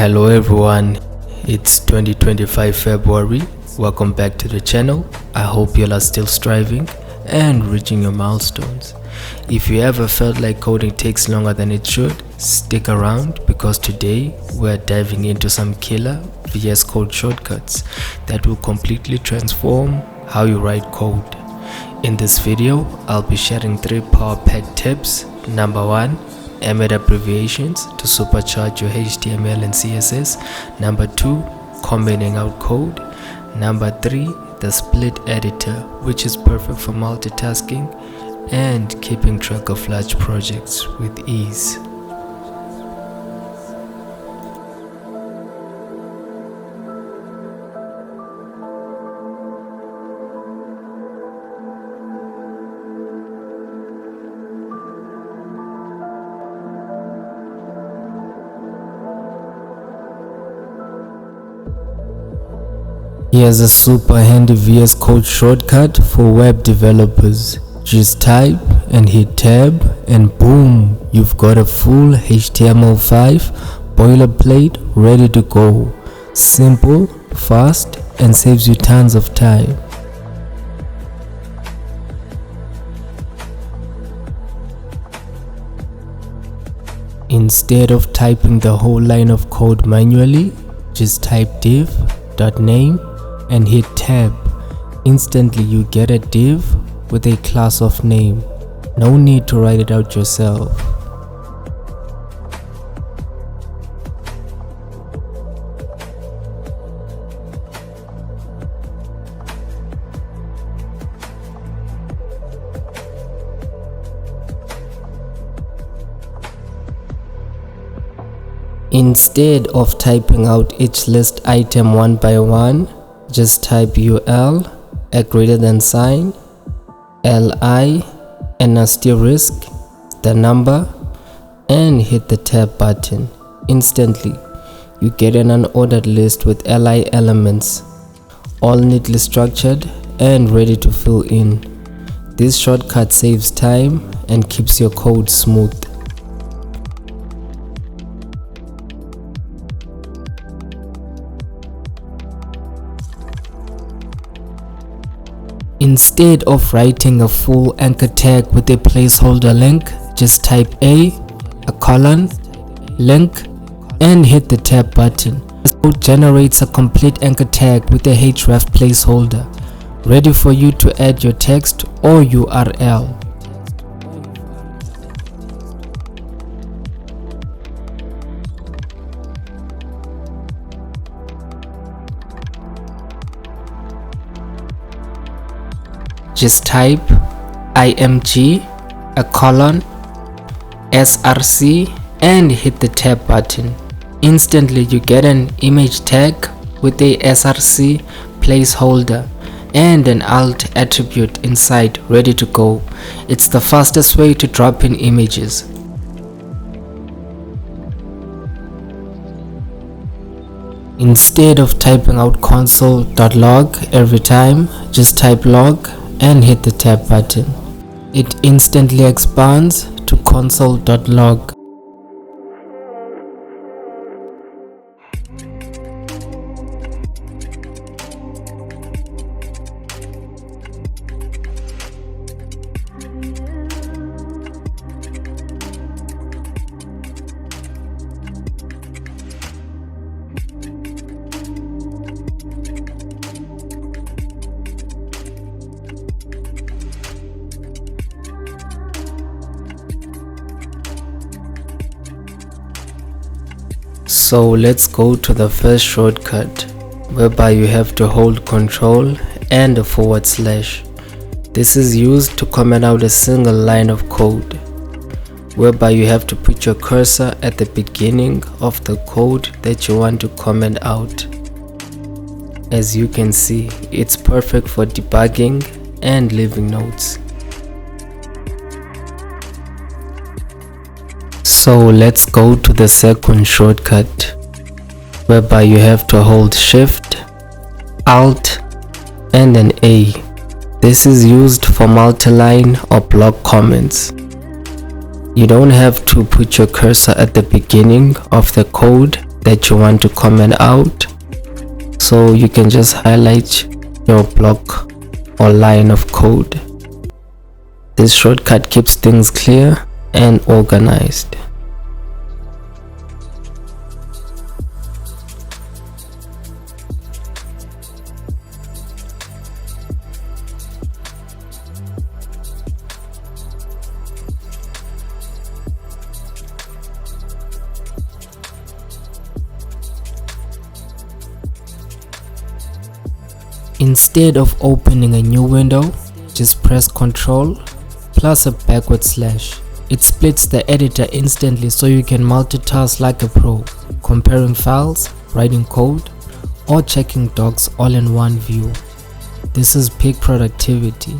Hello everyone, it's 2025 February. Welcome back to the channel. I hope you all are still striving and reaching your milestones. If you ever felt like coding takes longer than it should, stick around because today we're diving into some killer VS Code shortcuts that will completely transform how you write code. In this video, I'll be sharing 3 power-packed tips. Number 1, Emmet abbreviations to supercharge your HTML and CSS. Number 2, commenting out code. Number 3, the split editor, which is perfect for multitasking and keeping track of large projects with ease. Here's a super handy VS Code shortcut for web developers. Just type and hit tab and boom, you've got a full HTML5 boilerplate ready to go. Simple, fast, and saves you tons of time. Instead of typing the whole line of code manually, just type div.name and hit tab. Instantly you get a div with a class of name. No need to write it out yourself. Instead of typing out each list item one by one, just type UL, a greater than sign, LI, an asterisk, the number, and hit the tab button. Instantly, you get an unordered list with LI elements, all neatly structured and ready to fill in. This shortcut saves time and keeps your code smooth. Instead of writing a full anchor tag with a placeholder link, just type a colon, link, and hit the tab button. This code generates a complete anchor tag with a href placeholder, ready for you to add your text or URL. Just type img, a colon, src, and hit the tab button. Instantly you get an image tag with a src placeholder and an alt attribute inside ready to go. It's the fastest way to drop in images. Instead of typing out console.log every time, just type log and hit the tab button. It instantly expands to console.log. So let's go to the first shortcut, whereby you have to hold Ctrl and a /. This is used to comment out a single line of code, whereby you have to put your cursor at the beginning of the code that you want to comment out. As you can see, it's perfect for debugging and leaving notes. So let's go to the second shortcut, whereby you have to hold Shift, Alt, and an A. This is used for multi-line or block comments. You don't have to put your cursor at the beginning of the code that you want to comment out. So you can just highlight your block or line of code. This shortcut keeps things clear and organized. Instead of opening a new window, just press Ctrl plus a backward slash. It splits the editor instantly so you can multitask like a pro, comparing files, writing code, or checking docs all in one view. This is peak productivity.